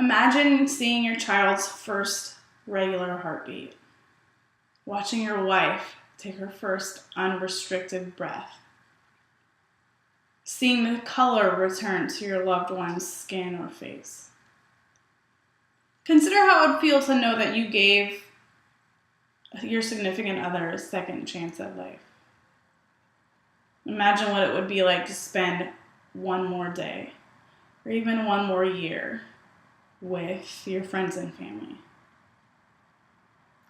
Imagine seeing your child's first regular heartbeat, watching your wife take her first unrestricted breath, seeing the color return to your loved one's skin or face. Consider how it would feel to know that you gave your significant other a second chance at life. Imagine what it would be like to spend one more day, or even one more year, with your friends and family.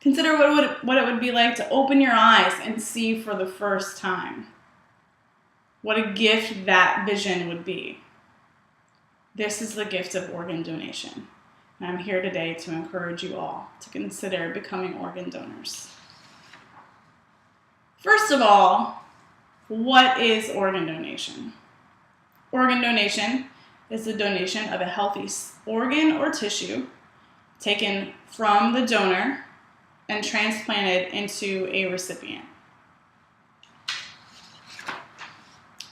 Consider what it would be like to open your eyes and see for the first time. What a gift that vision would be. This is the gift of organ donation. And I'm here today to encourage you all to consider becoming organ donors. First of all, what is organ donation? Organ donation is the donation of a healthy organ or tissue taken from the donor and transplanted into a recipient.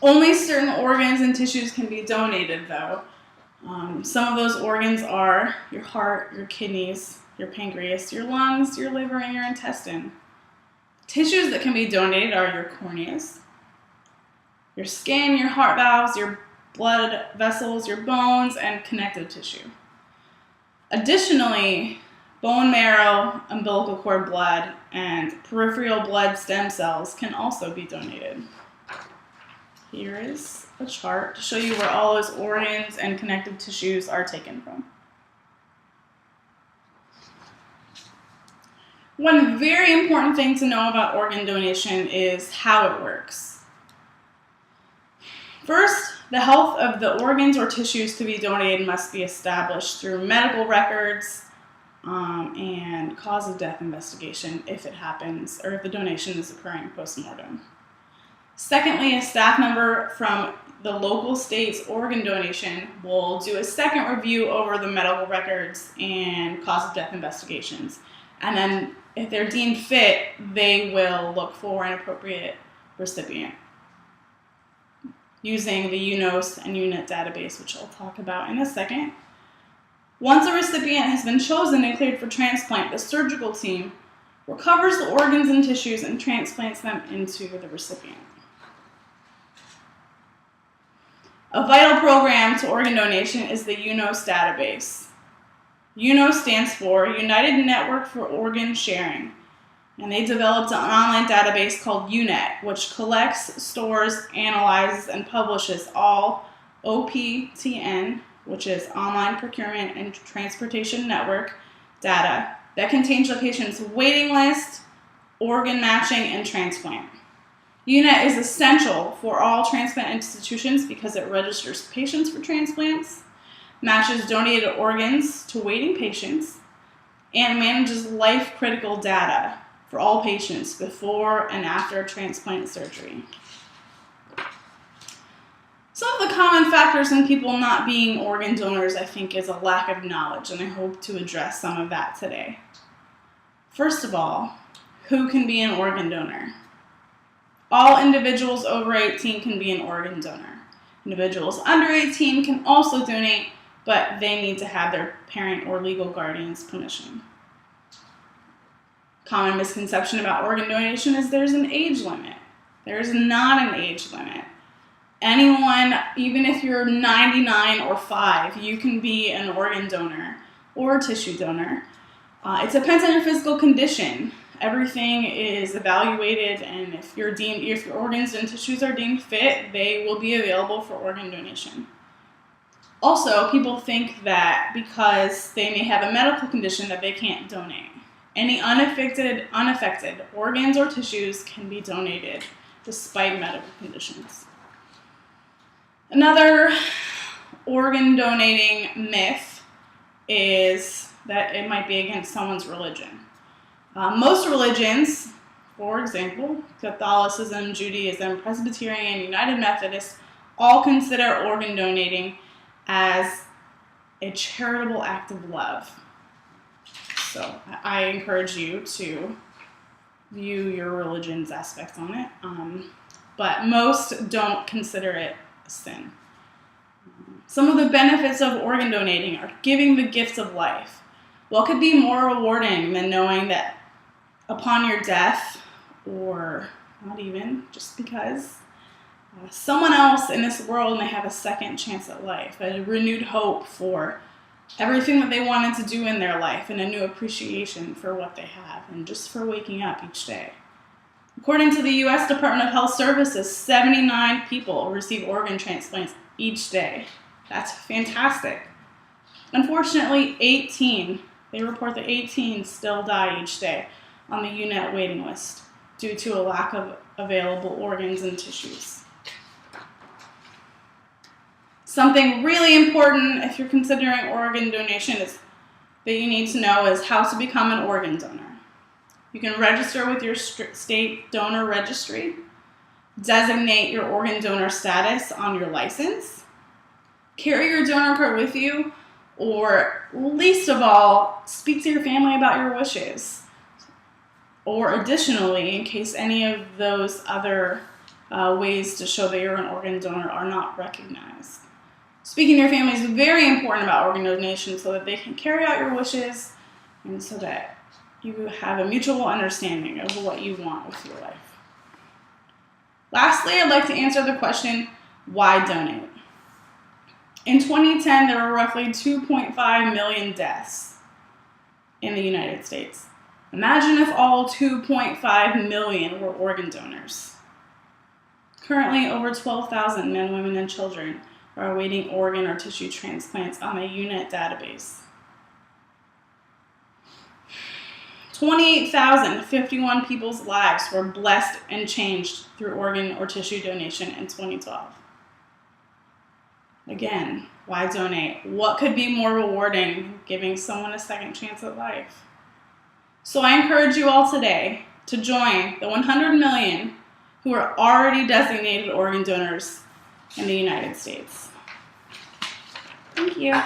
Only certain organs and tissues can be donated, though. Some of those organs are your heart, your kidneys, your pancreas, your lungs, your liver, and your intestine. Tissues that can be donated are your corneas, your skin, your heart valves, your blood vessels, your bones, and connective tissue. Additionally, bone marrow, umbilical cord blood, and peripheral blood stem cells can also be donated. Here is a chart to show you where all those organs and connective tissues are taken from. One very important thing to know about organ donation is how it works. First, the health of the organs or tissues to be donated must be established through medical records and cause of death investigation if it happens, or if the donation is occurring post-mortem. Secondly, a staff member from the local state's organ donation will do a second review over the medical records and cause of death investigations. And then if they're deemed fit, they will look for an appropriate recipient using the UNOS and UNIT database, which I'll talk about in a second. Once a recipient has been chosen and cleared for transplant, the surgical team recovers the organs and tissues and transplants them into the recipient. A vital program to organ donation is the UNOS database. UNOS stands for United Network for Organ Sharing, and they developed an online database called UNET, which collects, stores, analyzes, and publishes all OPTN, which is Online Procurement and Transportation Network data that contains the patient's waiting list, organ matching, and transplant. UNET is essential for all transplant institutions because it registers patients for transplants, matches donated organs to waiting patients, and manages life-critical data for all patients before and after transplant surgery. Some of the common factors in people not being organ donors, I think, is a lack of knowledge, and I hope to address some of that today. First of all, who can be an organ donor? All individuals over 18 can be an organ donor. Individuals under 18 can also donate, but they need to have their parent or legal guardian's permission. Common misconception about organ donation is there's an age limit. There is not an age limit. Anyone, even if you're 99 or 5, you can be an organ donor or a tissue donor. It depends on your physical condition. Everything is evaluated, and if your organs and tissues are deemed fit, they will be available for organ donation. Also, people think that because they may have a medical condition that they can't donate. Any unaffected organs or tissues can be donated despite medical conditions. Another organ donating myth is that it might be against someone's religion. Most religions, for example, Catholicism, Judaism, Presbyterian, United Methodist, all consider organ donating as a charitable act of love. So I encourage you to view your religion's aspects on it, but most don't consider it a sin. Some of the benefits of organ donating are giving the gift of life. What could be more rewarding than knowing that upon your death, or not even, just because, someone else in this world may have a second chance at life, a renewed hope for everything that they wanted to do in their life, and a new appreciation for what they have, and just for waking up each day. According to the U.S. Department of Health Services, 79 people receive organ transplants each day. That's fantastic. Unfortunately, they report that 18 still die each day on the UNET waiting list due to a lack of available organs and tissues. Something really important if you're considering organ donation is that you need to know is how to become an organ donor. You can register with your state donor registry, designate your organ donor status on your license, carry your donor card with you, or least of all, speak to your family about your wishes. Or additionally, in case any of those other ways to show that you're an organ donor are not recognized. Speaking to your family is very important about organ donation so that they can carry out your wishes and so that you have a mutual understanding of what you want with your life. Lastly, I'd like to answer the question, why donate? In 2010, there were roughly 2.5 million deaths in the United States. Imagine if all 2.5 million were organ donors. Currently, over 12,000 men, women, and children are awaiting organ or tissue transplants on the UNET database. 28,051 people's lives were blessed and changed through organ or tissue donation in 2012. Again, why donate? What could be more rewarding than giving someone a second chance at life? So I encourage you all today to join the 100 million who are already designated organ donors in the United States. Thank you.